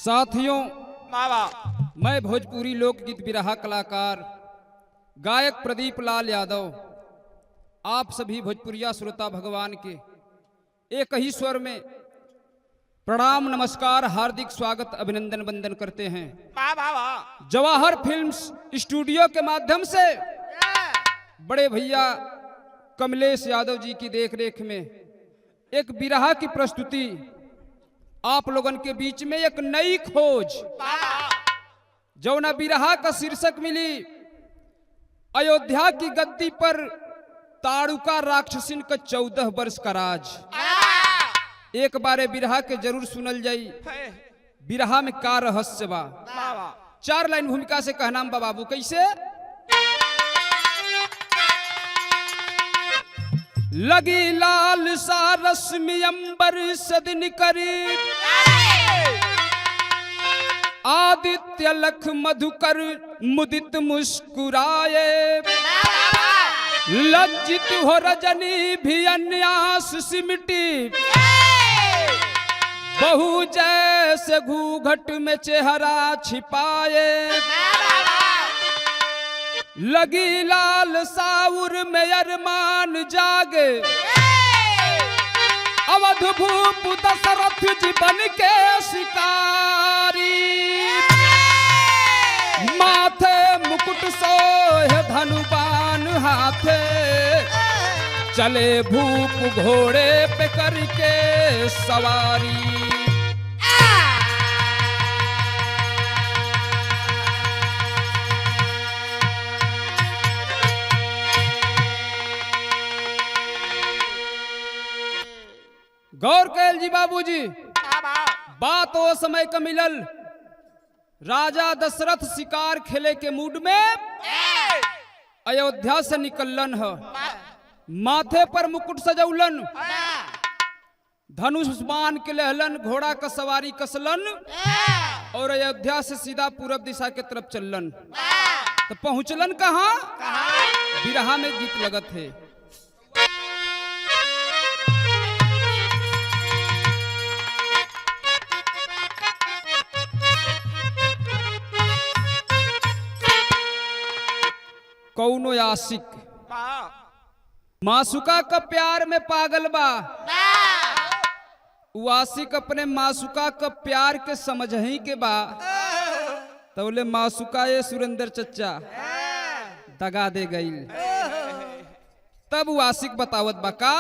साथियों, मैं भोजपुरी लोकगीत बिरहा कलाकार गायक प्रदीप लाल यादव आप सभी भोजपुरिया श्रोता भगवान के एक ही स्वर में प्रणाम नमस्कार हार्दिक स्वागत अभिनंदन वंदन करते हैं। जवाहर फिल्म्स स्टूडियो के माध्यम से बड़े भैया कमलेश यादव जी की देखरेख में एक बिरहा की प्रस्तुति आप लोगन के बीच में एक नई खोज जौना बिरहा का शीर्षक मिली अयोध्या की गद्दी पर ताड़ुका राक्षसिन का 14 वर्ष का राज। एक बारे बिरहा के जरूर सुनल जाई। बिरहा में का रहस्य बा। 4 लाइन भूमिका से कहना बा बाबू कैसे लगी लाल सा रश्मि अंबर सदन करीब आदित्य लख मधुकर मुदित मुस्कुराए लज्जित हो रजनी भी अन्यास सिमटी बहु जैसे घूंघट में चेहरा छिपाए लगी लाल साउर में अरमान जागे अवध भूप दशरथ जी बन के शिकारी माथे मुकुट सोहे धनुबान हाथे चले भूप घोड़े पे करके सवारी। गौर कैल जी बाबूजी, बात वो समय का मिलल राजा दशरथ शिकार खेले के मूड में अयोध्या से निकलन है। माथे पर मुकुट सजौलन धनुष बाण के लहलन घोड़ा का सवारी कसलन और अयोध्या से सीधा पूरब दिशा के तरफ चलन। तो पहुंचलन कहाँ? बिरहा में गीत लगत है। कौनो आशिक मासुका का प्यार में पागल बा। आशिक अपने मासुका का प्यार के समझ ही के बा तौले मासुका ये सुरेंद्र चच्चा दगा दे गई। तब आशिक बतावत बा का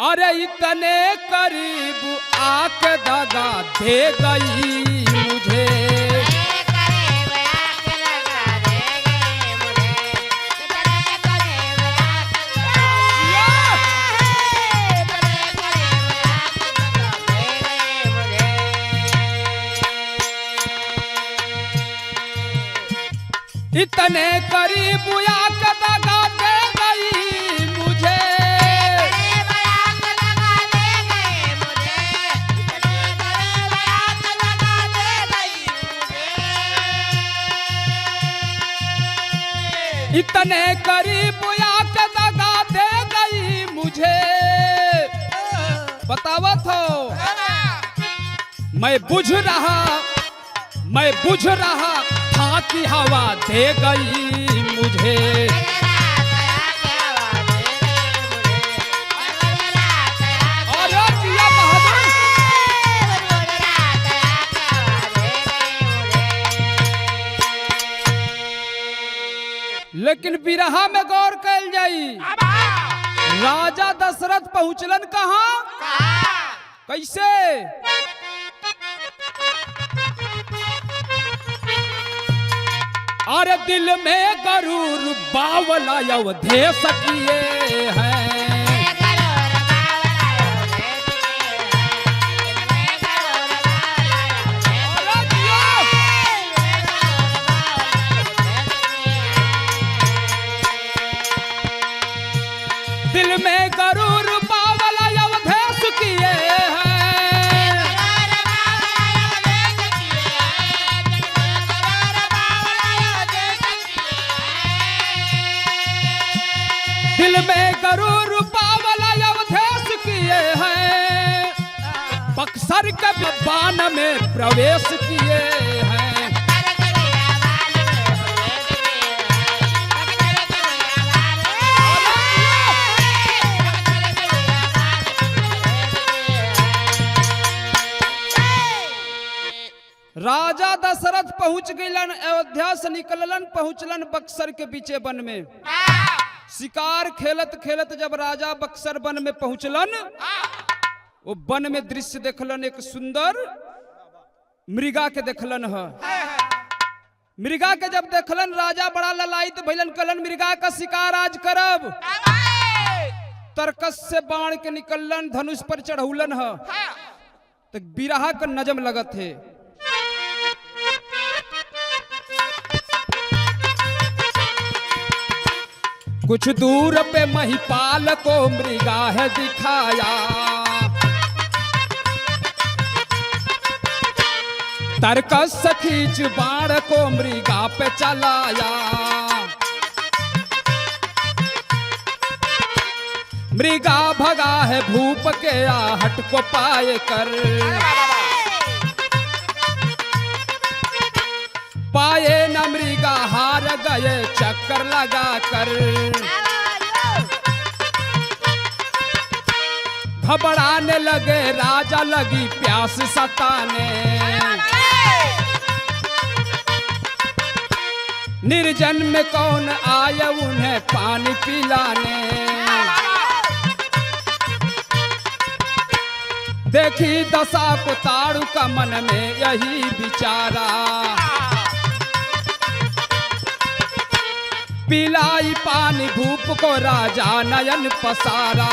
अरे इतने करीब आके दगा दे गई मुझे इतने करीब आके दगा दे गई मुझे इतने करीब आके दगा दे गई मुझे। बतावत हो मैं बुझ रहा था कि हवा दे गई मुझे। लेकिन बिरहा में गौर कैल जाई। राजा दशरथ पहुंचलन कहाँ? कैसे? अरे दिल में गरूर बावला अवधेश किए हैं दिल में गरूर बावला अवधेश किए हैं दिल गरुड़ पावला अवधेश किए हैं, बक्सर के बान में प्रवेश किए हैं। राजा दशरथ पहुंच गइलन, अयोध्या से निकललन, पहुंचलन बक्सर के बीचे वन में। शिकार खेलत खेलत जब राजा बक्सर वन में पहुंचलन, वो वन में दृश्य देखलन, एक सुंदर मृगा के देखलन है। मृगा के जब देखलन राजा बड़ा ललायित भइलन, कहलन मृगा का शिकार आज करब। तरकस से बाण के निकलन, धनुष पर चढ़ौलन है, तो बिरहा का नजम लगत है। कुछ दूर पे महिपाल को मृगा है दिखाया, तरकस से खींच बाण को मृगा पे चलाया। मृगा भगा है भूप के आहट को पाए कर, पाए न मृगा हार गए चक्कर लगा कर। घबराने लगे राजा, लगी प्यास सताने, निर्जन में कौन आया उन्हें पानी पिलाने। देखी दशा को ताड़ुका मन में यही विचारा, पिलाई पानी भूप को राजा नयन पसारा।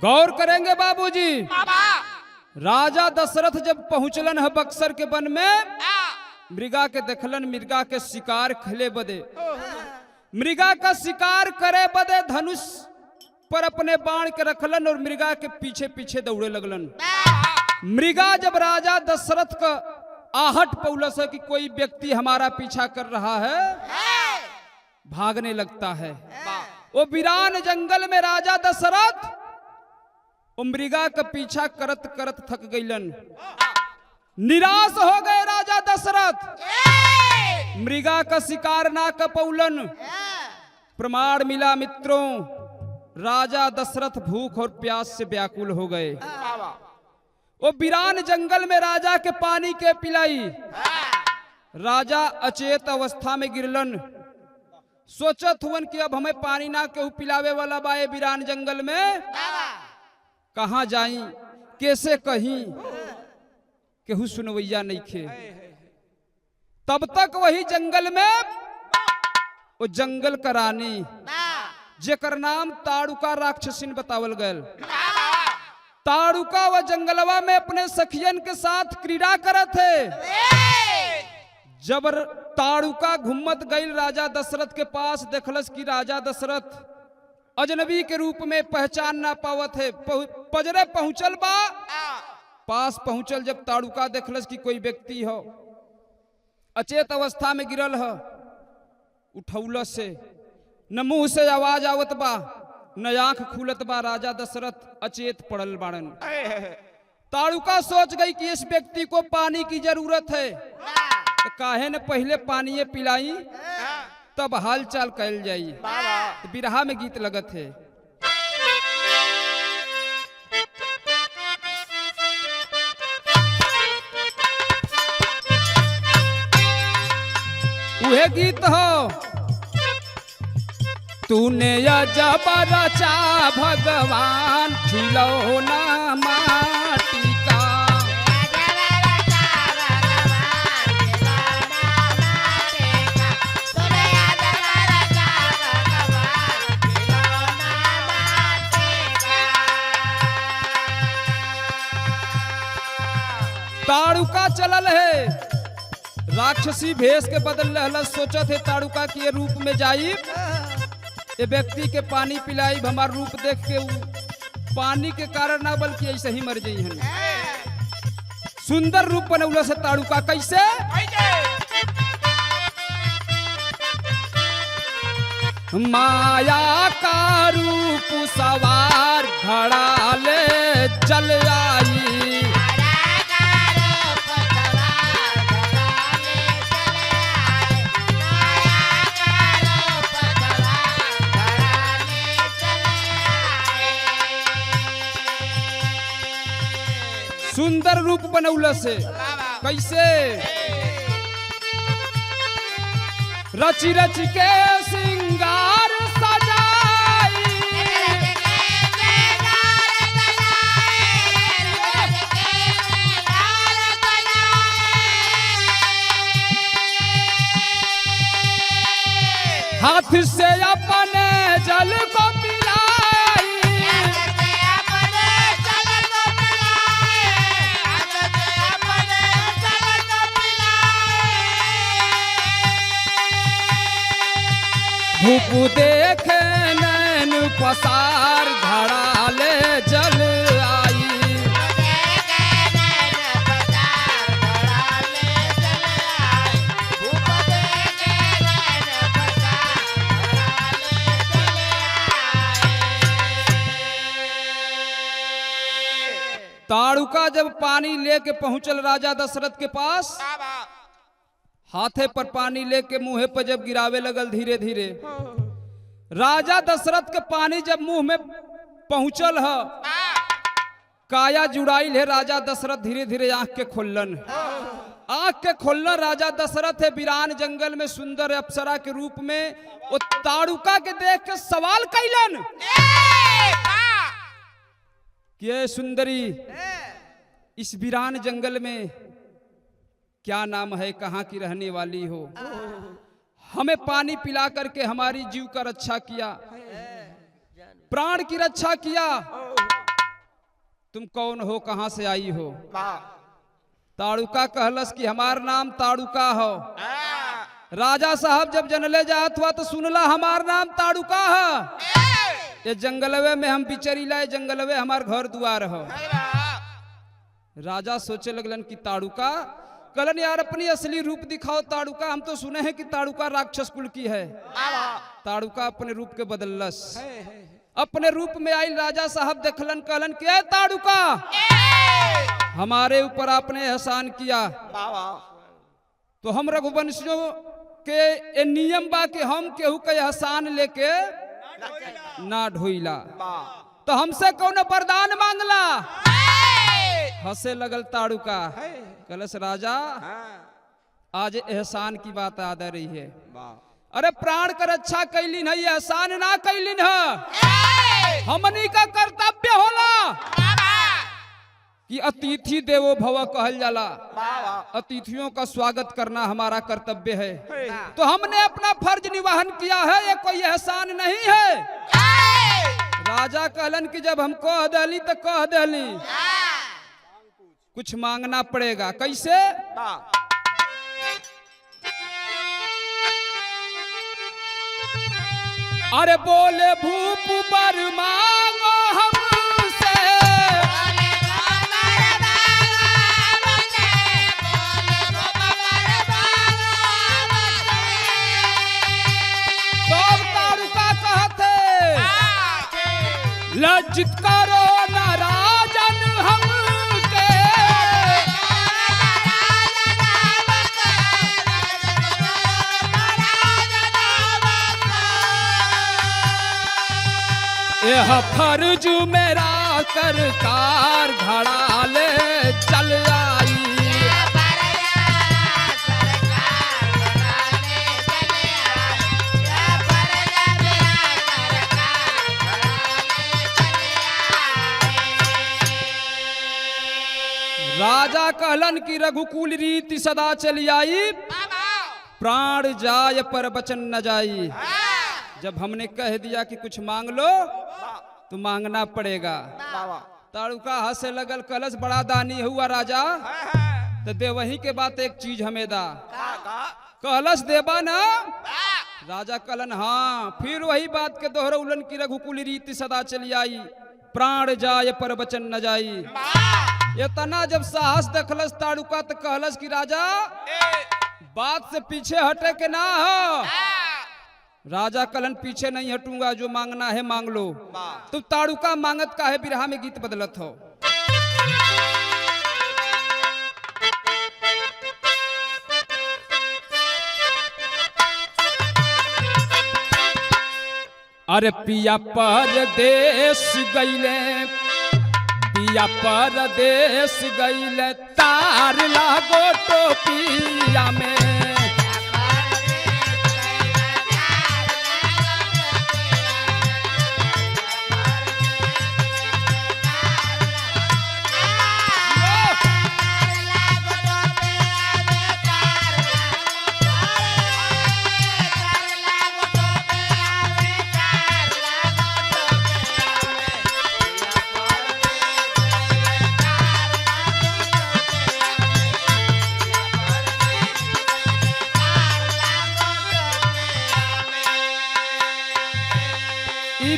गौर करेंगे बाबूजी, राजा दशरथ जब पहुंचलन है बक्सर के वन में, मृगा के देखलन, मृगा के शिकार खेले बदे, मृगा का शिकार करे बदे धनुष पर अपने बाण के रखलन और मृगा के पीछे पीछे दौड़े लगलन। मृगा जब राजा दशरथ का आहट पौलस है कि कोई व्यक्ति हमारा पीछा कर रहा है, भागने लगता है। वो वीरान जंगल में राजा दशरथ वो मृगा का पीछा करत करत थक गइलन, निराश हो गए राजा दशरथ, मृगा का शिकार ना कर पौलन। प्रमाण मिला मित्रों, राजा दशरथ भूख और प्यास से व्याकुल हो गए। वो वीरान जंगल में राजा के पानी के पिलाई, राजा अचेत अवस्था में गिरलन। सोचत हुवन कि अब हमें पानी ना केहू पिलावे वाला बाए वीरान जंगल में, कहाँ जाई, कैसे कहीं, केहू सुनवैया नहीं खे। तब तक वही जंगल में वो जंगल का रानी जेकर नाम ताड़ुका राक्षसिन बतावल गयल, ताड़ुका व जंगलवा में अपने सखियन के साथ क्रीड़ा करत थे। जब ताड़ुका घुमत गई राजा दशरथ के पास, देखलस कि राजा दशरथ अजनबी के रूप में पहचान ना पावत है। पजरे पहुंचल बा, पास पहुंचल जब ताड़ुका देखलस कि कोई व्यक्ति हो, अचेत अवस्था में गिरल है, उठौलस से न मुंह से आवाज आवत बा न आंख खुलत बा, राजा दशरथ अचेत पड़ल बाड़न। ताड़ुका सोच गई कि इस व्यक्ति को पानी की जरूरत है, तो काहे न पहले पानी पिलाई तब हाल चाल कैल जाई। तो बिरहा में गीत लगत है। वह गीत हो, तूने अजब रचा भगवान खिलौना माटी का, ताड़ुका चलल है, राक्षसी भेष के बदल रहल। सोचत है ताड़ुका की ये रूप में जाई, ये व्यक्ति के पानी पिलाई, हमार रूप देख के पानी के कारण ना बल्कि ऐसे ही मर जाई हन। सुंदर रूप बनौला से ताड़ुका कैसे माया का रूप सवार घड़ा ले चल आई। सुंदर रूप बनौला से कैसे रची रची के सिंगार सजाई। हाथ से अपने जल को पिलाई। धूप देखे नैन पसार घड़ा ले जल आई। ताड़ुका जब पानी लेके पहुंचल राजा दशरथ के पास, हाथे पर पानी लेके मुंह पर जब गिरावे लगल धीरे धीरे, राजा दशरथ के पानी जब मुंह में पहुंचल है, काया जुड़ाइल है। राजा दशरथ धीरे धीरे आंख के खोलन, राजा दशरथ है वीरान जंगल में सुंदर अप्सरा के रूप में वो ताड़ुका के देख के सवाल कैलन कि सुंदरी, इस वीरान जंगल में क्या नाम है, कहाँ की रहने वाली हो? हमें पानी पिला करके हमारी जीव का रक्षा किया, प्राण की रक्षा किया, तुम कौन हो, कहाँ से आई हो? ताड़ुका कहलस कि हमार नाम ताड़ुका हो। राजा साहब जब जनले जात हुआ तो सुनला हमार नाम ताड़ुका है। ये जंगलवे में हम बिचरीला, जंगलवे हमार घर द्वार हो। राजा सोचे लगलन कि ताड़ुका, कलन यार अपनी असली रूप दिखाओ ताड़ुका, हम तो सुने हैं कि ताड़ुका राक्षस कुल की है। ताड़ुका अपने रूप के बदलस, अपने रूप में आई। राजा साहब देखलन, कहलन कि ताड़ुका, हमारे ऊपर आपने एहसान किया तो हम रघुवंशियों के ए नियम बा कि हम केहू के एहसान लेके ना ढोइला, तो हमसे कौन वरदान मांगला? हंसे लगल ताड़ुका, कलश राजा आज एहसान की बात याद आ रही है। अरे प्राण का रक्षा कैलिन है, एहसान ना कैलिन है। हमनी का कर्तव्य होला कि अतिथि देवो भव कहल जाला, अतिथियों का स्वागत करना हमारा कर्तव्य है। तो हमने अपना फर्ज निवाहन किया है, ये कोई एहसान नहीं है। राजा कहलन कि जब हम कह दली तो कह दली, कुछ मांगना पड़ेगा। कैसे? अरे बोले भूप बर मांगो हमसे, तब ताड़ुका कहते लज्जित करो न राजन हमके। यह फर्ज मेरा कर कार घड़ा ले चल आई। राजा कहलन की रघुकुल रीति सदा चली आई, प्राण जाय पर वचन न जाई। जब हमने कह दिया कि कुछ मांग लो तो मांगना पड़ेगा। ताड़ुका हंसे लगल, कलश बड़ा दानी हुआ राजा, तो दे वही के बात एक चीज हमें दा। कलश देबा ना? राजा कहलन हाँ। फिर वही बात के दोहरौलन की रघुकुल रीति सदा चली आई, प्राण जाय पर वचन न जाई। इतना जब साहस देखलस ताड़ुका तो कहलस कि राजा बात से पीछे हटे के ना हो। राजा कलन पीछे नहीं हटूंगा, जो मांगना है मांग लो। तो ताड़ुका मांगत का है बिरहा में गीत बदलत हो। अरे पिया परदेश गईले, पिया परदेश गईले, तार लागो टोपिया में।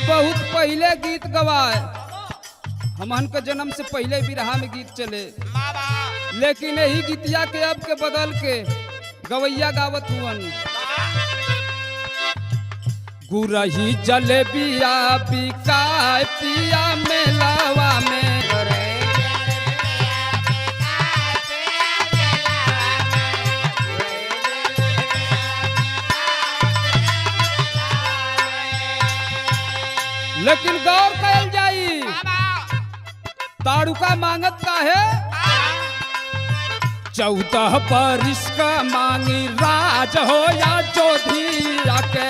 बहुत पहले गीत गवाए, हमन के जन्म से पहले बिरहा में गीत चले, लेकिन यही गीतिया के अब के बदल के गवैया गावत हुवन। गुरही जलेबिया बिकाय पिया मेलावा में, लेकिन गौर कल जाई ताड़ुका मांगत का है 14 बरिस का मांगी, राज हो या जोधिया के।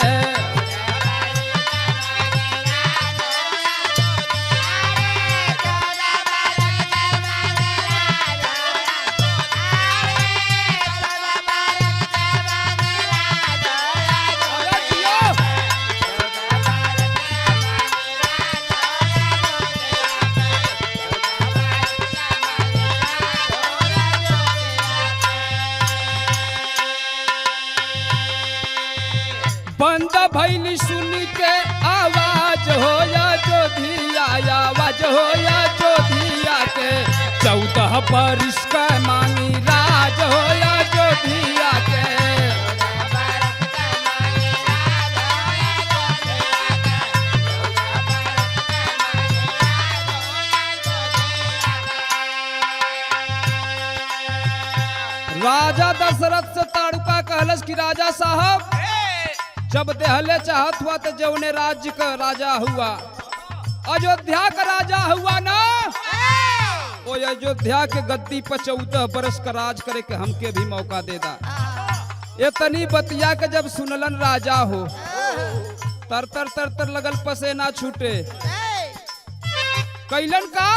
बंद भैली सुन के आवाज हो या जोधिया, आवाज हो या जोधिया के। 14 बरिस का मांगी, राज हो या जोधिया के। राजा दशरथ से ताड़ुका कहलस कि राजा साहब जब देहले चाहत हुआ तो जौने राज्य का राजा हुआ, अयोध्या का राजा हुआ ना, वो अयोध्या के गद्दी पर 14 बरस का राज करे के हमके भी मौका दे दा। इतनी बतिया के जब सुनलन राजा हो, तर तर तर तर लगल पसेना छूटे। कैलन का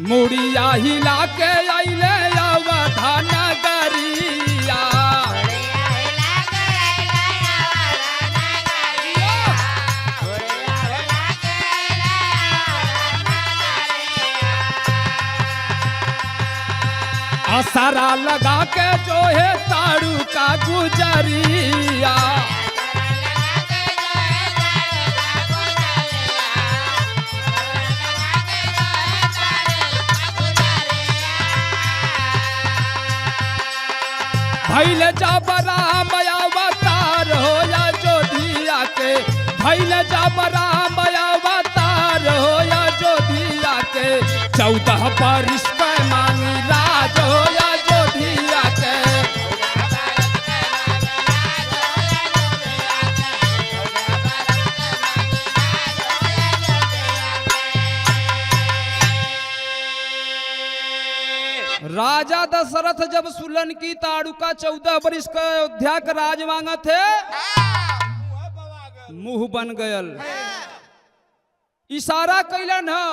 मुड़िया हिला के आइले अवधा नगरिया, सारा लगा के जो है ताड़ुका गुजरिया। भैल जाबरा मयावतार हो या जोधिया के, भैल जाबरा मयावतार हो या जोधिया के। 14 बरिस का मांगी, राज हो या जोधिया के। राजा दशरथ जब सुलन की ताड़ुका 14 बरिस का अयोध्या का राज मांगा थे, मुंह बन गयल। इशारा कैलन है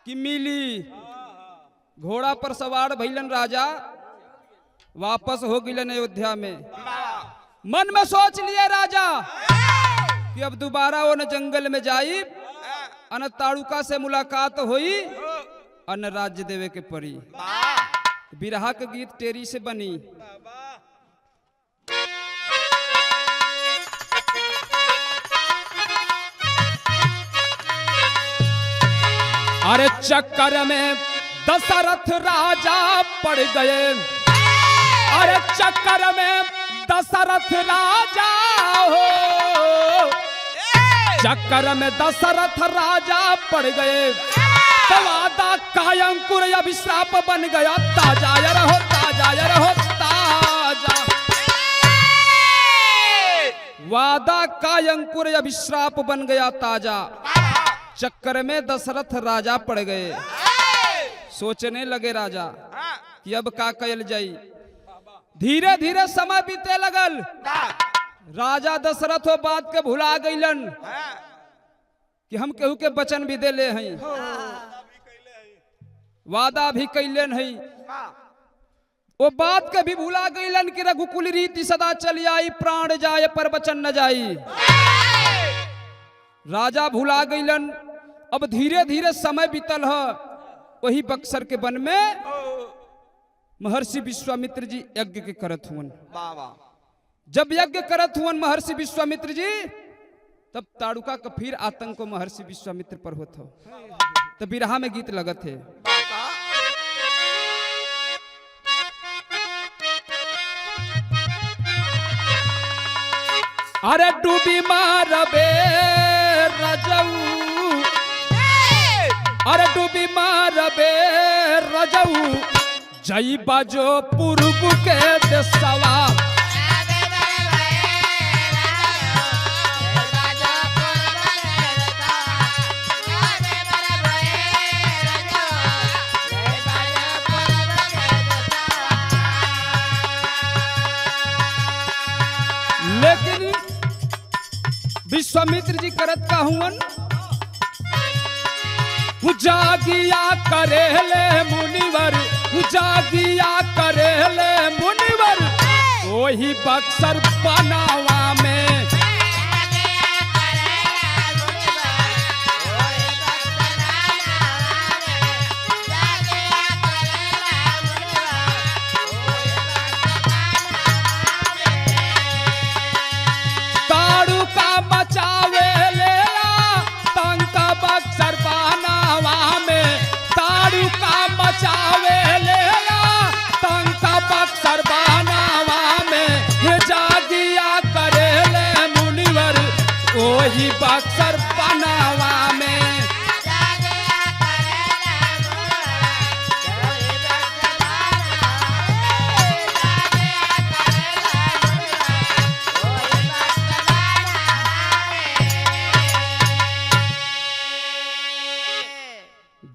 कि मिली। घोड़ा पर सवार भइलन राजा, वापस हो गिलन अयोध्या में। मन में सोच लिए राजा कि अब दोबारा वो न जंगल में जाई, अन ताड़ुका से मुलाकात हुई, अन राज्य देवे के पड़ी। बिरहा के गीत टेरी से बनी। अरे चक्कर में दशरथ राजा पड़ गए, अरे चक्कर में दशरथ राजा हो, चक्कर में दशरथ राजा पड़ गए, तो वादा का अंकुर अभिशाप बन गया ताजा, रहो ताजा, रहो ताजा। वादा का अंकुर अभिशाप बन गया ताजा, चक्कर में दशरथ राजा पड़ गए। सोचने लगे राजा कि अब का कयल जाई। धीरे धीरे समय बीते लगल, राजा दशरथ वो बात के भुला गईलन कि हम केहू के वचन भी दे ले हैं, वादा भी कैलन है, वो बात के भी भुला गईलन कि रघुकुल रीति सदा चली आई, प्राण जाए पर वचन न जाई। राजा भुला गईलन। अब धीरे धीरे समय बीतल है। वही बक्सर के वन में महर्षि विश्वामित्र जी यज्ञ के करत हुवन। जब यज्ञ करत हुवन महर्षि विश्वामित्र जी, तब ताड़ुका का फिर आतंक महर्षि विश्वामित्र पर होत हो। तब बिरहा में गीत लगत है, अरे डूबी मारबे रजऊ, अरे डूबी मारबे रजऊ, जई बाजो पूर्व के देशवा। लेकिन विश्वामित्र जी करत का हुवन, जागिया करेले मुनिवर, जागिया करेले मुनिवर, वही बक्सर बनावा में। ताड़ुका मचावे ले आतंक बक्सर बनावा में, ताड़ुका मचावे ले आतंक बक्सर बनावा में, जागिया करेले मुनिवर, वही बक्सर बनावा में।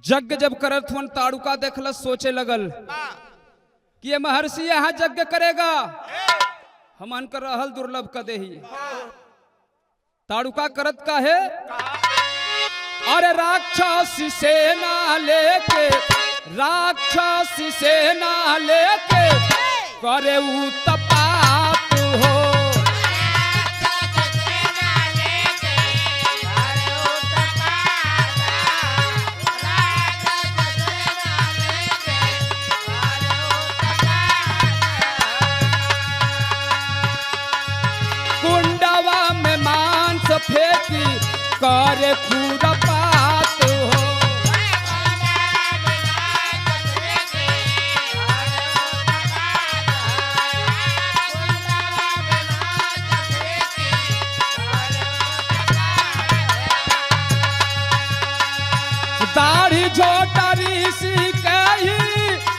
यज्ञ जब करत हुन, ताड़ुका देखलस, सोचे लगल कि ये महर्षि यहाँ यज्ञ करेगा, हमन कर रहल दुर्लभ क देही। ताड़ुका करत का है, अरे राक्षसी सेना लेके, राक्षसी सेना लेके करे उत्पात हो। कुंडवा में मांस फेंकी करे खुरपात हो। दाढ़ी झोटरी सी कही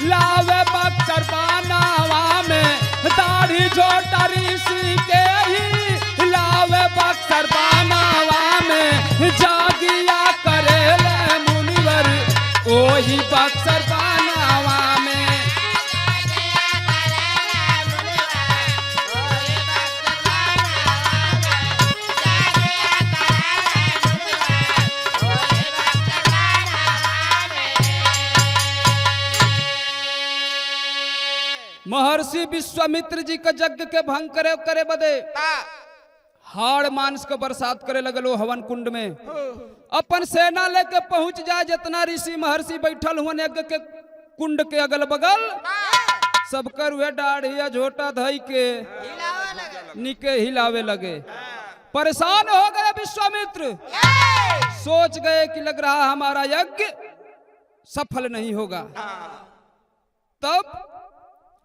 लावे बक्सर बनावा में, दाढ़ी झोटरी सी कही लावे बक्सर बनावा में, जागिया करेले मुनिवर, वही बक्सर बनावा में। महर्षि विश्वामित्र जी का यज्ञ के भंग करे बदे हाड़ मांस का बरसात करे लगलो हवन कुंड में। अपन सेना लेके पहुंच जाए, जितना ऋषि महर्षि बैठल हुए यज्ञ के कुंड के अगल बगल, सबकर वे दाढ़िया झोटा धई के निके हिलावे लगे। परेशान हो गए विश्वामित्र, सोच गए कि लग रहा हमारा यज्ञ सफल नहीं होगा। तब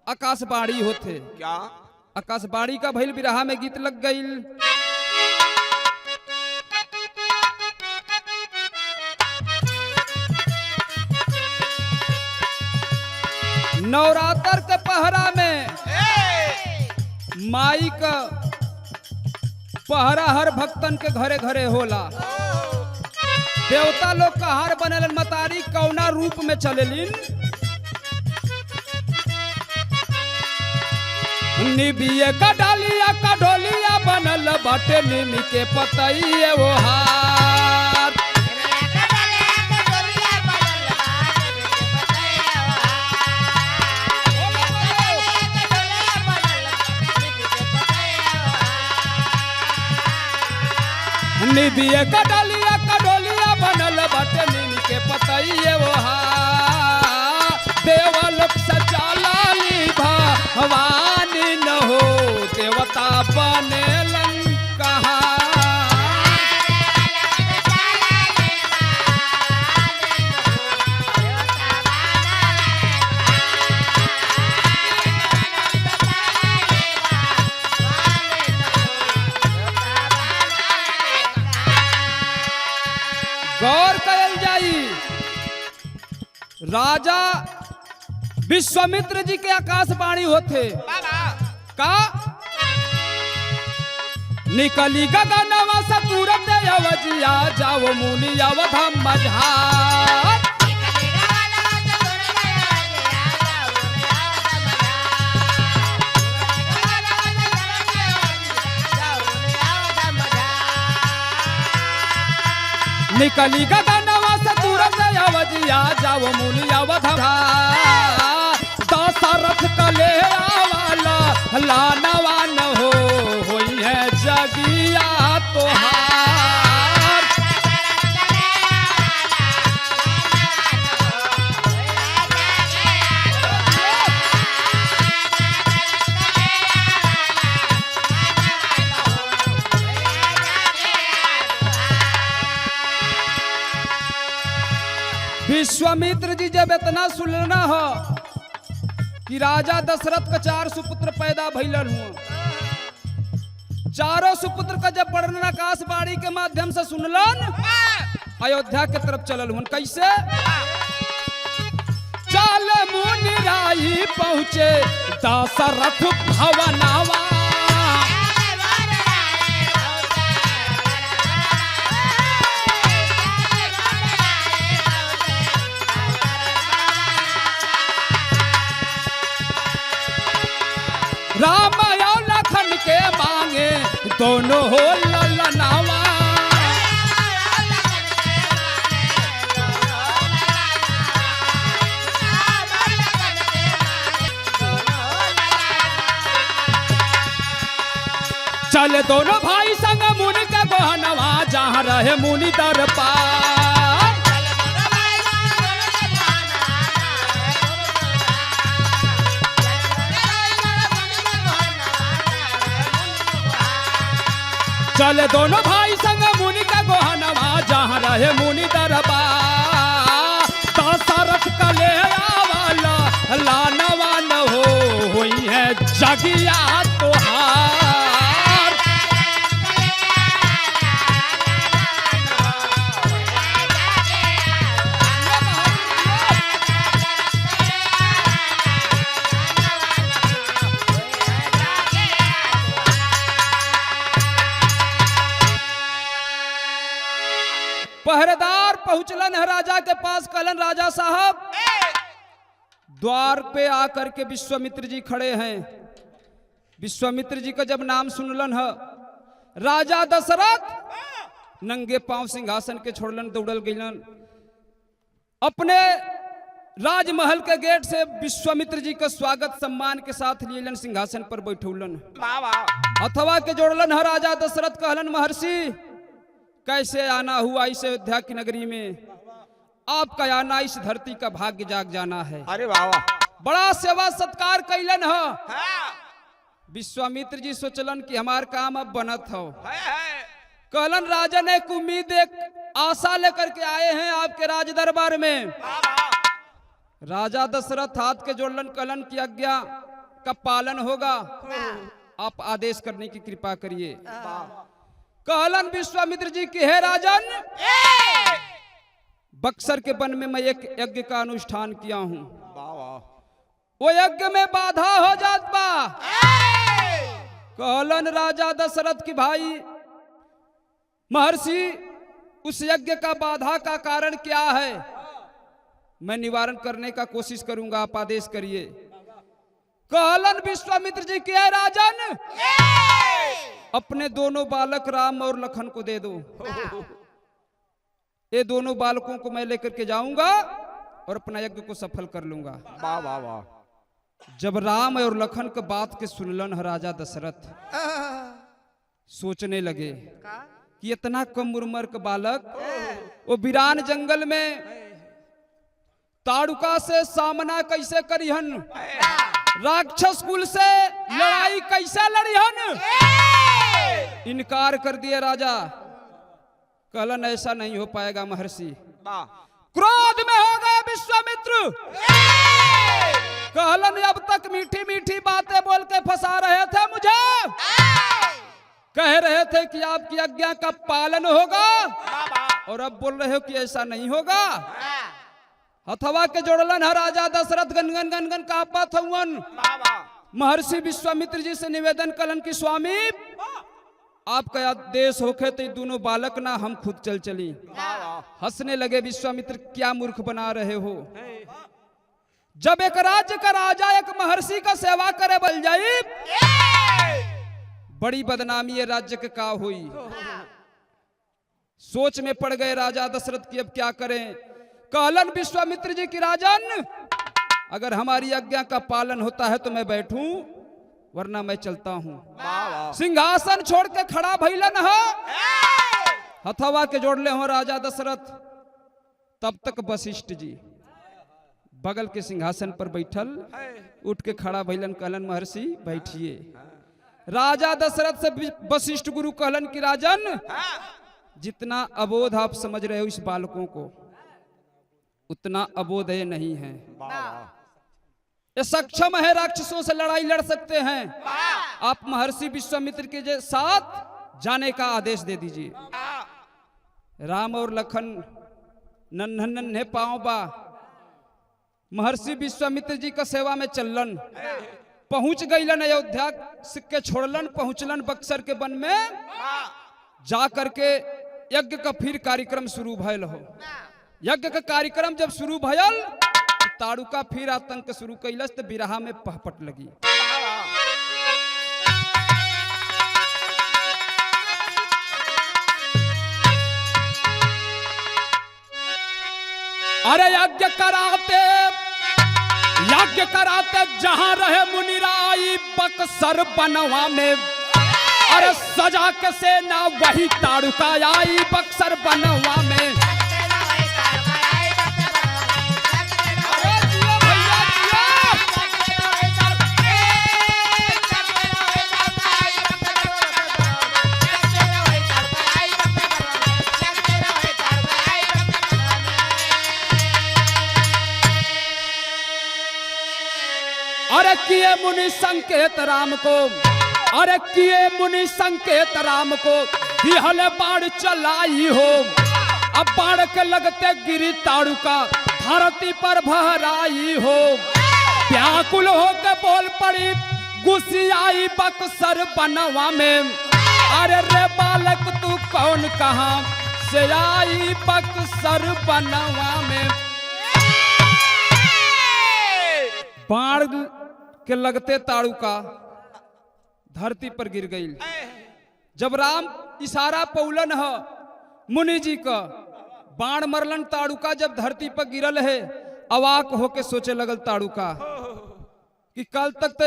आकाशवाणी होते। क्या आकाशवाणी का भइल बिरहा में गीत लग गई। नवरात्र के पहरा में माई का पहरा हर भक्तन के घरे घरे होला। देवता लोग का हार बनेलन, मतारी कौना रूप में चलेलिन। निबिये का डालिया का ढोलिया बनल बाटे, नीम के पतइये वो हार। निबिये का डालिया का ढोलिया बनल बाटे, नीम के पतइये वो हार। देवलोक सचालाली भवानी न हो, देवता बनेलन कहाँ। गौर कयल जाई, राजा विश्वामित्र जी के आकाशवाणी होते का निकली गगनवा से तुरंत अवजिया, जाओ मुनि अवधम मझार। निकली गगनवा से तुरंत अवजिया, जाओ मुनि अवधम। दशरथ कले आवाला लानवा न हो, होई है जगिया तोहार। विश्वामित्र जी जब इतना सुनना हो कि राजा दशरथ का 4 सुपुत्र पैदा भइलन हुआ, चारों सुपुत्र का जब वर्णन आकाशवाणी के माध्यम से सुनलन, अयोध्या के तरफ चलल हुन। कैसे चल मुनि राही पहुँचे दशरथ भवनवा। राम और लखन के मांगे दोनों हो ललनावा। चल दोनों भाई संग मुनि के बहनवा, जहाँ रहे मुनि दरबार। चल दोनों भाई संग मुनि का गोहनवा, जहाँ रहे मुनि दरबार। दशरथ कले आवाला लानवा न हो, होई है जगिया तोहार। पहरेदार पहुंचलन है राजा के पास, कहलन राजा साहब द्वार पे आकर के विश्वामित्र जी खड़े हैं। विश्वामित्र जी का जब नाम सुनलन है, राजा दशरथ नंगे पांव सिंहासन के छोड़लन, दौड़ल गईलन अपने राजमहल के गेट से। विश्वामित्र जी का स्वागत सम्मान के साथ लियलन, सिंहासन पर बैठौलन, अथवा के जोड़लन है। राजा दशरथ कहलन महर्षि कैसे आना हुआ इस अयोध्या की नगरी में, आपका आना इस धरती का भाग्य जाग जाना है। अरे वाह, बड़ा सेवा सत्कार कैलन है। विश्वामित्र जी सोचलन कि हमार काम अब बनत हो। कहलन राजन एक उम्मीद एक आशा लेकर के आए हैं आपके राज दरबार में। राजा दशरथ हाथ के जोड़लन कलन की आज्ञा का पालन होगा, आप आदेश करने की कृपा करिए। कहलन विश्वामित्र जी की है राजन, बक्सर के वन में मैं एक यज्ञ का अनुष्ठान किया हूं, वो यज्ञ में बाधा हो जात बा। कहलन राजा दशरथ की भाई महर्षि, उस यज्ञ का बाधा का कारण क्या है, मैं निवारण करने का कोशिश करूंगा, आप आदेश करिए। कहलन विश्वामित्र जी की है राजन, अपने दोनों बालक राम और लखन को दे दो, ये दोनों बालकों को मैं लेकर के जाऊंगा और अपना यज्ञ को सफल कर लूंगा। वाह वाह वाह। जब राम और लखन के बात के सुनलन राजा दशरथ सोचने लगे कि इतना कम उम्र का बालक वो वीरान जंगल में ताड़ुका से सामना कैसे करिहन, राक्षस कुल से लड़ाई कैसे लड़िहन। इनकार कर दिए राजा। कहलन ऐसा नहीं हो पाएगा महर्षि। क्रोध में हो गए विश्वामित्र। कहलन अब तक मीठी मीठी बातें बोल के फंसा रहे थे मुझे, कह रहे थे कि आपकी आज्ञा का पालन होगा, और अब बोल रहे हो कि ऐसा नहीं होगा। हथवा के जोड़लन है राजा दशरथ गनगन गनगन कांपत हवन। महर्षि विश्वामित्र जी से निवेदन कलन की स्वामी आपका आदेश होखे तो दोनों बालक ना हम खुद चल चली। हंसने लगे विश्वामित्र, क्या मूर्ख बना रहे हो, जब एक राज्य का राजा एक महर्षि का सेवा करे बल जाई, बड़ी बदनामी है राज्य के का हुई। सोच में पड़ गए राजा दशरथ की अब क्या करें। कहलन विश्वामित्र जी की राजन, अगर हमारी आज्ञा का पालन होता है तो मैं बैठूं, वरना मैं चलता हूं। सिंहासन छोड़ के खड़ा भइलन हो, हथवा के जोड़ले हो राजा दशरथ। तब तक वशिष्ठ जी बगल के सिंहासन पर बैठल उठ के खड़ा भइलन। कहलन महर्षि बैठिए। राजा दशरथ से वशिष्ठ गुरु कहलन कि राजन, जितना अबोध आप समझ रहे हो इस बालकों को, उतना अबोध ये नहीं है। ये सक्षम है, राक्षसों से लड़ाई लड़ सकते हैं। आप महर्षि विश्वामित्र के साथ जाने का आदेश दे दीजिए। राम और लखन नन्हे नन्हे पांव बा महर्षि विश्वामित्र जी का सेवा में चलन। पहुंच गईलन अयोध्या के छोड़लन, पहुंचलन बक्सर के वन में। जा करके यज्ञ का फिर कार्यक्रम शुरू भयल हो। यज्ञ का कार्यक्रम जब शुरू भयल, ताड़ुका फिर आतंक शुरू कैलस तो बिरहा में पहपट लगी। अरे यज्ञ कराते जहां रहे मुनिराई बक्सर बनवा में, अरे सजा के सेना वही ताड़ुका आई बक्सर बनवा में। अरे किए मुनि संकेत राम को, अरे किए मुनि संकेत राम को, दिहल बाण चलाई हो। अब बाण के लगते गिरी ताड़ुका, धरती पर भराई हो। व्याकुल होकर बोल पड़ी गुस्सियाई बक्सर बनवा में, अरे रे बालक तू कौन कहां से आई बक्सर बनवा में। बाण के लगते ताड़ुका धरती पर गिर गई। जब राम इशारा पौलन है मुनि जी का, बाण मरलन ताड़ुका जब धरती पर गिरल है, अवाक होके सोचे लगल ताड़ुका कि कल तक तो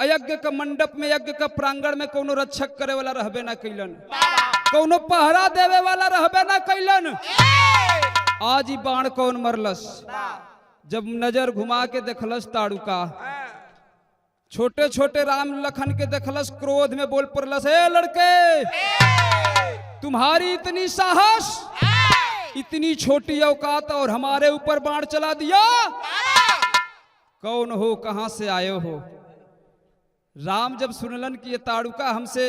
यज्ञ का मंडप में, यज्ञ का प्रांगण में कोनो रक्षक करे वाला रहबे ना कैलन, कोनो पहरा देवे वाला रहबे ना कैलन। आज ही बाण कौन मरलस। जब नजर घुमा के देखलस ताड़ुका, छोटे छोटे राम लखन के देखलस, क्रोध में बोल पड़लस, हे लड़के, तुम्हारी इतनी साहस इतनी छोटी औकात और हमारे ऊपर बाण चला दिया। कौन हो, कहां से आए हो? राम जब सुनलन कि ये ताड़ुका हमसे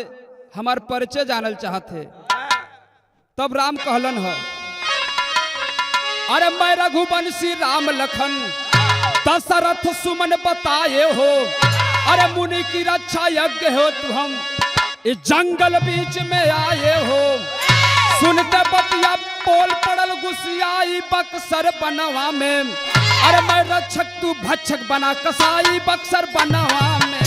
हमार परिचय जानल चाहते, तब राम कहलन हो, अरे मैं रघुवंशी राम लखन दशरथ सुमन बताए हो। अरे मुनि की रक्षा यज्ञ हो तू, हम इस जंगल बीच में आए हो। सुनते बतिया पोल पड़ल गुसियाई बक्सर बनवा में। अरे मैं रक्षक तू भक्षक बना कसाई बक्सर बनवा में।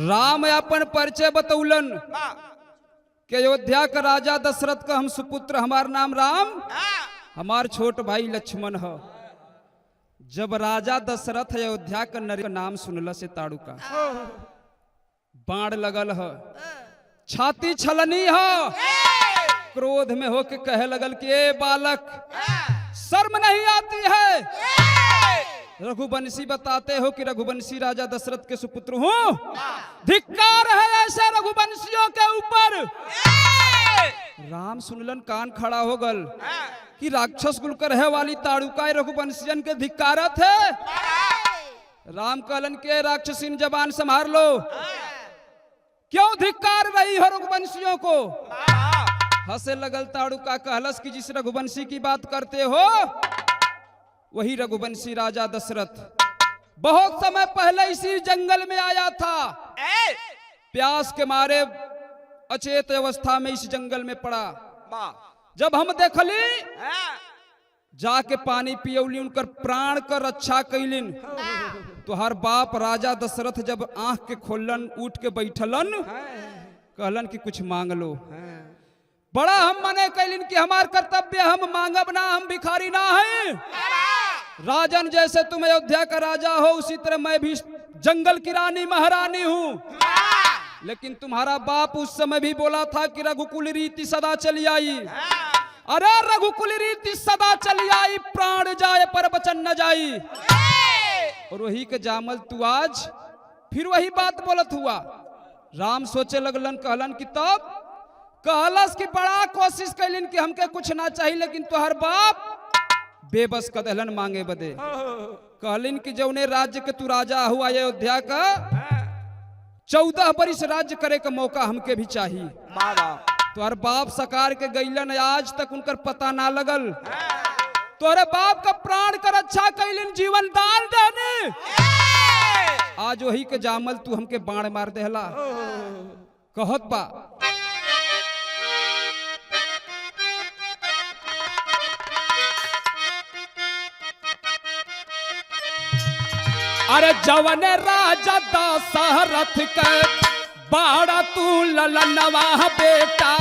राम अपन परिचय बतौलन कि अयोध्या का राजा दशरथ का हम सुपुत्र, हमार नाम राम, हमार छोट भाई लक्ष्मण है। जब राजा दशरथ अयोध्या का नर नाम सुनल से ताड़ुका बाण लगल है, छाती छलनी है, क्रोध में होके कहे लगल कि ए बालक, शर्म नहीं आती है? रघुवंशी बताते हो कि रघुवंशी राजा दशरथ के सुपुत्र हूँ। धिक्कार है ऐसे रघुवंशियों के ऊपर। राम सुनलन, कान खड़ा हो गल कि राक्षस कुल कर है वाली ताड़ुका रघुवंशियन के धिक्कारत है। राम कहलन के राक्षसीन जबान संभार लो, क्यों धिक्कार रही हो रघुवंशियों को? हंसे लगल ताड़ुका, कहलस कि जिस रघुवंशी की बात करते हो वही रघुवंशी राजा दशरथ बहुत समय पहले इसी जंगल में आया था। प्यास के मारे अचेत अवस्था में इस जंगल में पड़ा। जब हम देखली जाके पानी पियौली, उनकर प्राण कर रक्षा कैलिन। तो हर बाप राजा दशरथ जब आंख के खोलन, उठ के बैठलन, कहलन कि कुछ मांग लो। बड़ा हम मने कैलिन कि हमार कर्तव्य, हम मांगब ना, हम भिखारी ना हैं। राजन जैसे तुम अयोध्या का राजा हो, उसी तरह मैं भी जंगल की रानी महारानी हूँ। लेकिन तुम्हारा बाप उस समय भी बोला था कि रघुकुल रीति सदा चली आई। अरे रघुकुल रीति सदा चली आई, प्राण जाए पर वचन न जाई। और वही के जामल तू आज फिर वही बात बोलत हुआ। राम सोचे लगलन, कहलन कि तब कहलस कि बड़ा कोशिश कैलिन कि हमके कुछ ना चाहिए, लेकिन तुहार बाप बेबस कदलन मांगे बदे। कहलिन कि जौने राज्य के तू राजा हुआ अयोध्या का, 14 बरिस राज्य करे का मौका हमके भी चाहिए। तुहर बाप सकार के गईलन, आज तक उनकर पता ना लगल। तोहरे बाप का प्राण कर अच्छा कैलिन, जीवन दान देने। आज वही के जामल तू हमके बाण मार देहला। कहत बा, अरे जवन राजा दशरथ के बाड़ा तू ललनवा बेटा।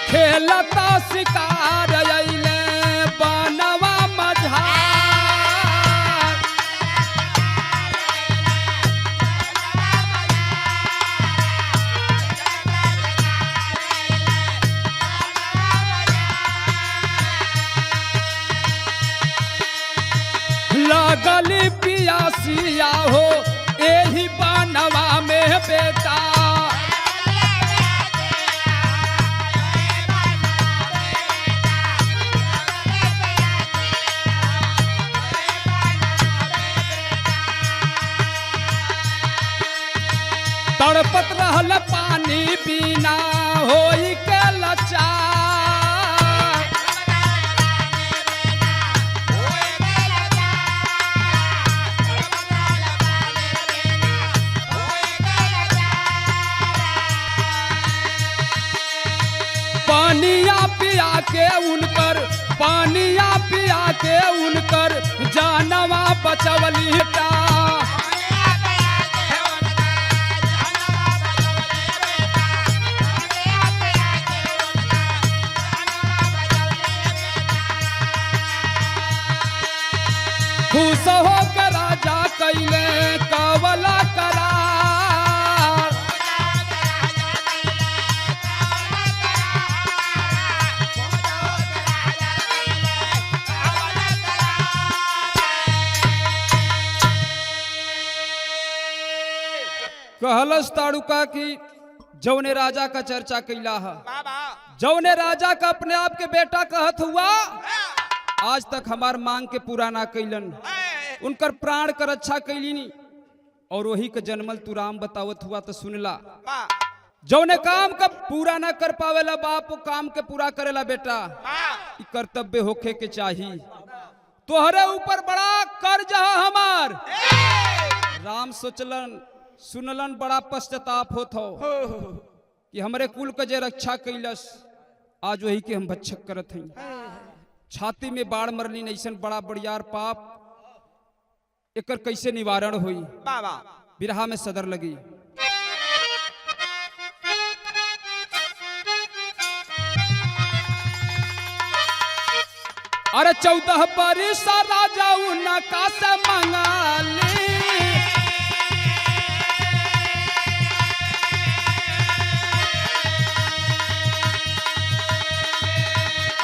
खेलता शिकार अइले बनवा मझा। लगली पियासिया हो एही बनवा में बेटा। तड़पत रहल पानी बिना होई के लाचार। पानिया पिया के उनकर, पानिया पिया के उनकर जानवा बचवली टा। खुश हो के राजा कैले कवला करार। कहलस ताड़ुका की जौने राजा का चर्चा कैला है, जौने राजा का अपने आप के बेटा कहत हुआ, आज तक हमार मांग के पूरा ना कैलन, उनकर प्राण कर अच्छा कैलिनी, और वही का जन्मल तू राम बतावत हुआ तो सुनला। जौने काम का पूरा ना कर पावेला बाप, वो काम के पूरा करेला बेटा, ई कर्तव्य होखे के चाहिए। तोहरे ऊपर बड़ा कर्ज है हमार। राम सोचलन सुनलन बड़ा पश्चाताप होत हो कि हमरे कुल के जे रक्षा कैलस, आज वही के हम भक्षक करत हई। छाती में बाढ़ मरली नैसन बड़ा बड़ियार पाप, एकर कैसे निवारण हुई। बिरहा में सदर लगी। अरे 14 बरिस राजा उनका से मंगाली,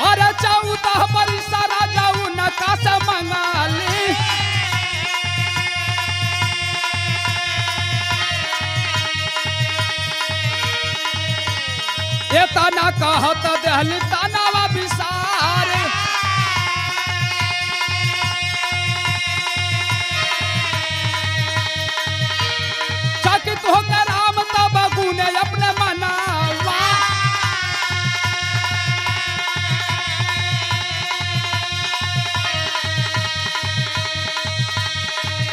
अरे 14 बरिस राजा उनका से मंगाली। ये ताना कहत दहली तानावा विसार, चकित होकर राम तब गुने अपने मनावा।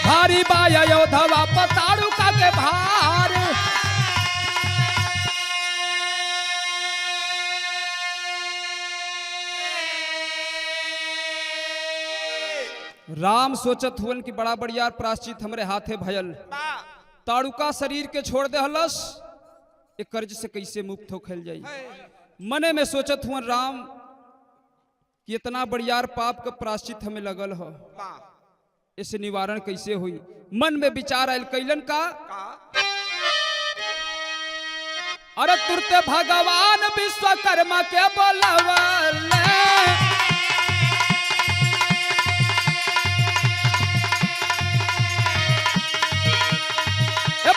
भारी बाया योधवा ताड़ुका के भार, राम सोचत हुवन कि बड़ा बढ़िया प्राश्चित हमरे हाथे भयल। ताड़ुका शरीर के छोड़ दे हलस, एक कर्ज से कैसे मुक्त हो खेल जाई। मने में सोचत हुवन राम कि इतना बढ़िया पाप का प्राश्चित हमें लगल हो, इसे निवारण कैसे हुई। मन में विचार आयल कैलन का, अरे तुरते भगवान विश्वकर्मा के बोलवले,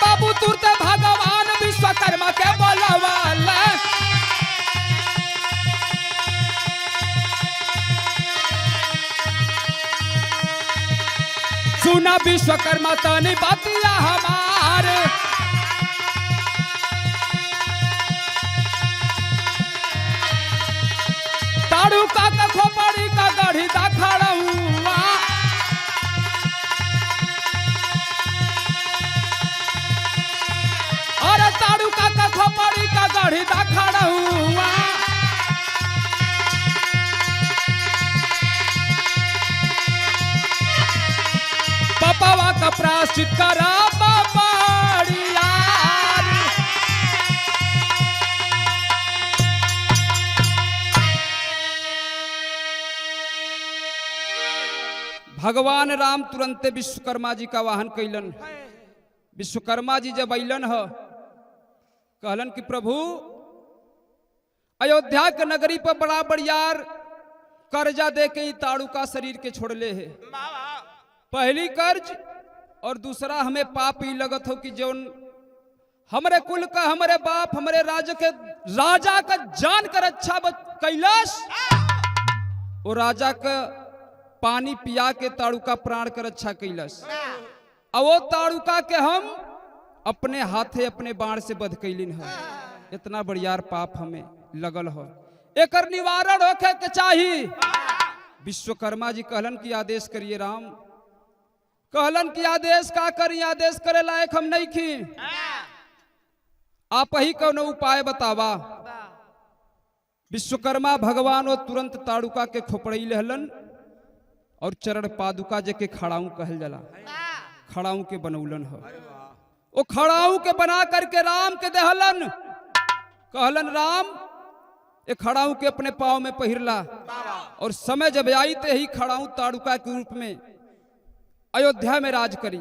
बाबू तुरते भगवान विश्वकर्मा के बोलवले। सुना विश्वकर्मा तनी बतिया हमारे, ताड़ुका का खोपड़ी का गढ़ी दा खड़ा हुआ। अरे ताड़ुका का खोपड़ी का गढ़ी दा खड़ा हुआ। पपावा का प्राश्चित करा बाबड़िया, भगवान राम तुरंते विश्वकर्मा जी का वाहन कैलन। विश्वकर्मा जी जब अलन ह, कहलन कि प्रभु अयोध्या के नगरी पर बड़ा बड़ियार कर्जा दे के ही ताड़ुका शरीर के छोड़ले है। पहली कर्ज और दूसरा हमें पाप ही लगत हो कि जौन हमरे कुल का, हमरे बाप, हमरे राजा का जान कर अच्छा कैलाश, वो राजा का पानी पिया के ताड़ुका प्राण कर अच्छा कैलाश, और वो ताड़ुका के हम अपने हाथे अपने बाण से बध कैलिन है। इतना बढ़िया पाप हमें लगल हो, एकर निवारण होके के चाहिए। विश्वकर्मा जी कहलन कि आदेश करिए राम। कहलन कि आदेश का करी, आदेश करे लायक हम नहीं खी, आप ही कौनो उपाय बतावा। विश्वकर्मा भगवान वो तुरंत ताड़ुका के खोपड़ी लहलन और चरण पादुका जेके खड़ाऊ कहल जाला, खड़ाऊ के बनौलन हो। वो खड़ाऊ के बना करके राम के देहलन। कहलन राम ये खड़ाऊ के अपने पाँव में पहिरला, और समय जब आई ते ही खड़ाऊ ताड़ुका के रूप में अयोध्या में राज करी।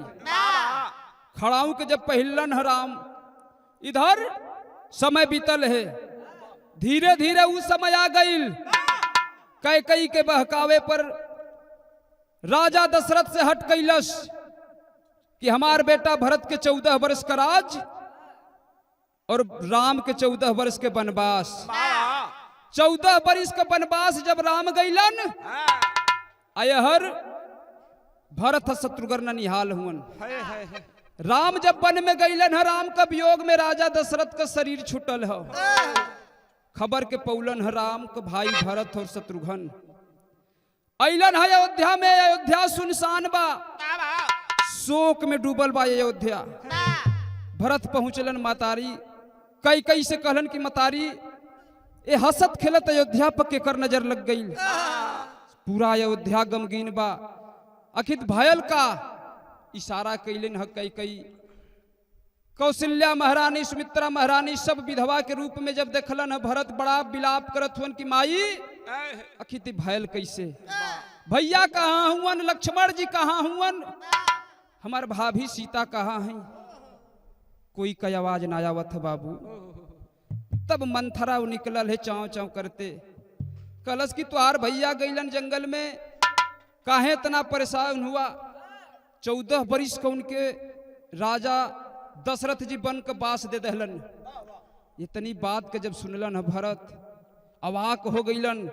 खड़ाऊ के जब पहिलन है राम, इधर समय बीतल है, धीरे धीरे उस समय आ गई। कैकई के बहकावे पर राजा दशरथ से हट कैलस कि हमार बेटा भरत के 14 वर्ष का राज और राम के 14 वर्ष के वनवास। 14 वर्ष का वनवास जब राम गईलन, अयहर भरत शत्रुघ्न निहाल हुन। राम जब वन में गईलन है, राम का वियोग में राजा दशरथ का शरीर छुटल है। खबर के पौलन है राम का भाई भरत और शत्रुघ्न अइलन है अयोध्या में। अयोध्या सुनसान बा, शोक में डूबल बा अयोध्या। भरत पहुंचलन मातारी, कई कई से कहलन कि मतारी ए हसत खेलत अयोध्या पर केकर नजर लग गई। पूरा अयोध्या गमगीन बा। अखित भयल का इशारा कैलन है कई कई। कौशल्या महारानी, सुमित्रा महारानी सब विधवा के रूप में जब देखलन है भरत, बड़ा विलाप करत हुन कि माई अखित भयल कैसे, भैया कहाँ हुवन, लक्ष्मण जी कहाँ हुवन, हमार भाभी सीता कहाँ है। कोई का आवाज ना आवत है बाबू। तब मंथरा निकलल है चाव चाव करते, कलश की तुहार भैया गईलन जंगल में, काहे इतना परेशान हुआ। 14 वर्ष का उनके राजा दशरथ जी बन के बास दे दहलन। इतनी बात के जब सुनलन है भरत, अवाक हो गईलन।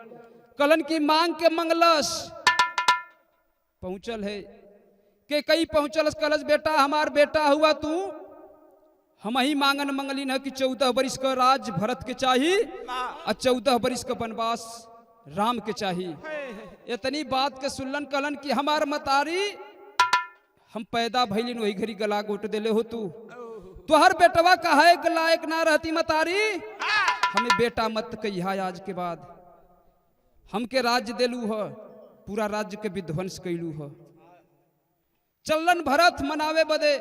कलन की मांग के मंगलस पहुंचल है के कई पहुंचल। कलश बेटा हमार बेटा हुआ तू, हम ही मांगन मंगलिन है कि 14 वर्ष का राज भरत के चाहिए और 14 वर्ष का वनवास राम के चाहिए। इतनी बात के सुनलन। कलन की हमार मतारी, हम पैदा भैलिन वही घड़ी गला घोट देले हो तू, तुहर बेटवा कहे के लायक ना रहती मतारी, हमें बेटा मत कहिया आज के बाद। हमके राज्य देलू है, पूरा राज्य के विध्वंस कैलू है। चलन भरत मनावे बदे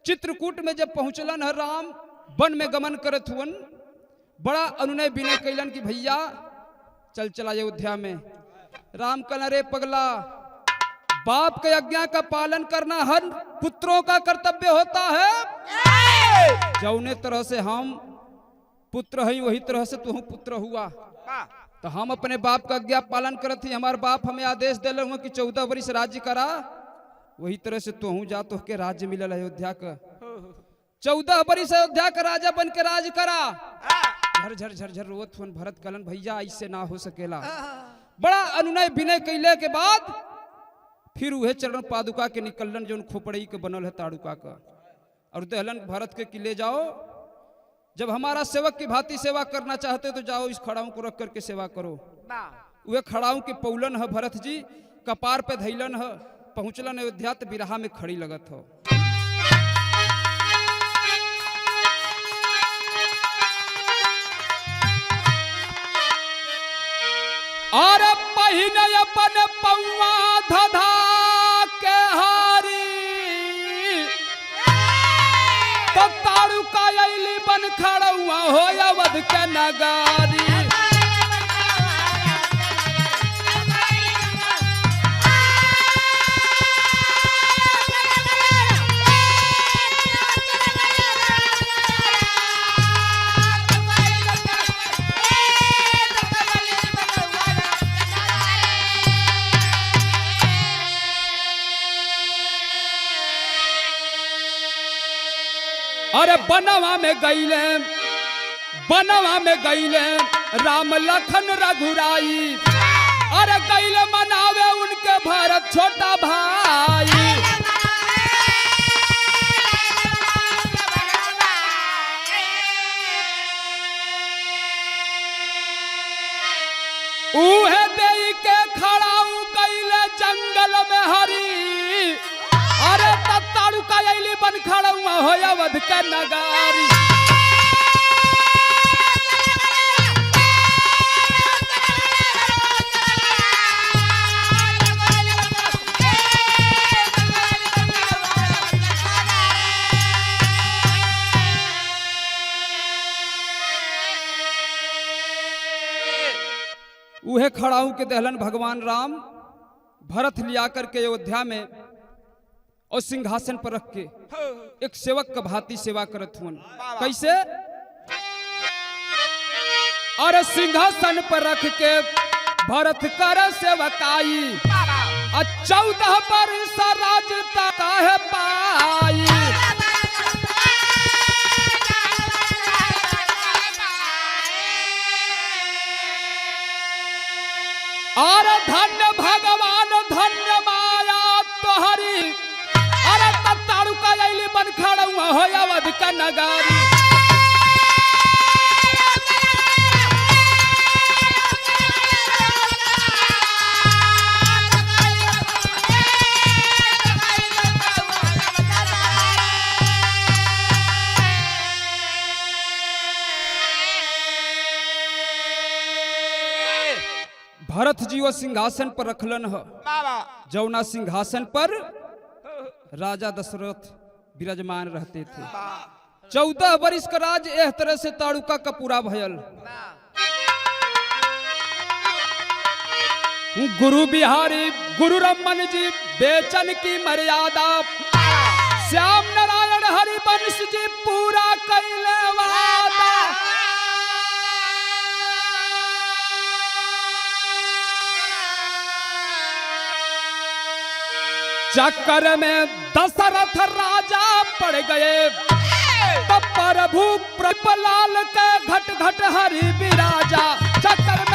चित्रकूट में जब पहुंचलन है राम, वन में गमन करत हुवन, बड़ा अनुनय विनय कैलन कि भैया चल चला अयोध्या में। राम कहना रे पगला, बाप के आज्ञा का पालन करना हर पुत्रों का कर्तव्य होता है। जौने तरह से हम पुत्र हैं वही तरह से तू पुत्र हुआ। तो हम अपने बाप का आज्ञा पालन करत ही, हमारे बाप हमें आदेश दिले हुए कि 14 वर्ष राज्य करा, वही तरह से तू जा तो के राज्य मिलल अयोध्या का। 14 वर्ष अयोध्या का राजा बन के राज करा। झर झर झर झर रोत हुन भरत कलन भैया ऐसे ना हो सकेला। बड़ा अनुनय विनय कैले के बाद फिर वह चरण पादुका के निकलन जो खोपड़ी के बनल है ताड़ुका का, और दहलन भरत के किले जाओ, जब हमारा सेवक की भांति सेवा करना चाहते तो जाओ, इस खड़ाऊ को रख करके सेवा करो। वह खड़ाऊ के पौलन है भरत जी, कपार पे धैलन है, पहुंचलन अयोध्या तो बिरहा में खड़ी लगत हो। और पहिने अपन पौआ धधा के हारी, तो ताड़ुका अइली बन खड़ुआ हो अवध के नगारी। अरे बनवा में गईले राम लखन रघुराई, अरे गईले मनावे उनके भरत छोटा भाई। उहे देई के खड़ाऊ गईले जंगल में हरी, अरे ताड़ुका अइली बन खड़ुआ हो अवध के नगारी। उहे खड़ाऊ के दहलन भगवान राम भरत लिया करके अयोध्या में और सिंहासन पर रख के एक सेवक का भांति सेवा करत हुन। कैसे? अरे सिंहासन पर रख के भरत कर सेवकाई, 14 वर्ष राजता काहे पाई। और धन्य भगवान धन्य माया तोहरी, अरे ताड़ू का जैली बन खड़ा हो अवध का नगारी। भरत जी वो सिंहासन पर रखलन ह, जौना सिंहासन पर राजा दशरथ विराजमान रहते थे। 14 वर्ष का राज एह तरह से ताड़ुका का पूरा भयल। गुरु बिहारी गुरु रमन जी बेचन की मर्यादा, श्याम नारायण हरिवंश जी पूरा कैले वादा। चक्कर में दशरथ राजा पड़ गए, तब प्रभु प्रभलाल के घट घट हरि विराजा। चक्कर